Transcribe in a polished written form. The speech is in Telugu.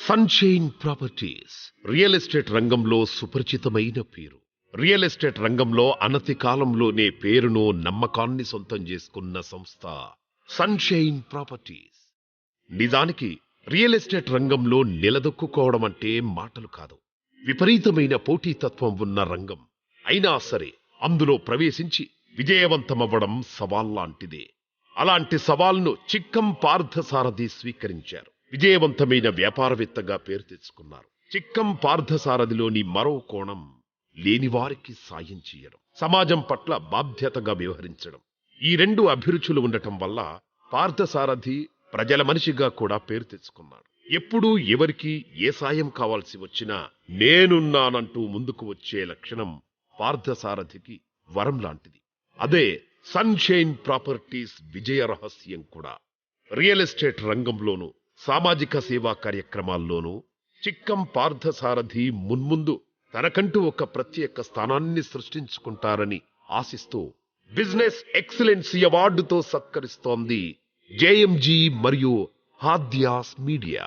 సన్షైన్ ప్రాపర్టీస్ రియల్ ఎస్టేట్ రంగంలో సుపరిచితమైన పేరు. రియల్ ఎస్టేట్ రంగంలో అనతి కాలంలోనే పేరును నమ్మకాన్ని సొంతం చేసుకున్న సంస్థ సన్షైన్ ప్రాపర్టీస్. నిజానికి రియల్ ఎస్టేట్ రంగంలో నిలదొక్కుకోవడం అంటే మాటలు కాదు, విపరీతమైన పోటీతత్వం ఉన్న రంగం. అయినా సరే అందులో ప్రవేశించి విజయవంతమవ్వడం సవాల్లాంటిదే. అలాంటి సవాల్ను చిక్కం పార్థసారథి స్వీకరించారు. విజయవంతమైన వ్యాపారవేత్తగా పేరు తెచ్చుకున్నారు. చిక్కం పార్థసారథిలోని మరో కోణం లేనివారికి సాయం చేయడం, సమాజం పట్ల బాధ్యతగా వ్యవహరించడం. ఈ రెండు అభిరుచులు ఉండటం వల్ల పార్థసారథి ప్రజల మనిషిగా కూడా పేరు తెచ్చుకున్నాడు. ఎప్పుడూ ఎవరికి ఏ సాయం కావాల్సి వచ్చినా నేనున్నానంటూ ముందుకు వచ్చే లక్షణం పార్థసారథికి వరం లాంటిది. అదే సన్షైన్ ప్రాపర్టీస్ విజయ రహస్యం కూడా. రియల్ ఎస్టేట్ రంగంలోనూ సామాజిక సేవా కార్యక్రమాల్లోనూ చిక్కం పార్థసారథి మున్ముందు తనకంటూ ఒక ప్రత్యేక స్థానాన్ని సృష్టించుకుంటారని ఆశిస్తూ బిజినెస్ ఎక్సలెన్సీ అవార్డుతో సత్కరిస్తోంది జేఎంజీ మరియు హాద్యాస్ మీడియా.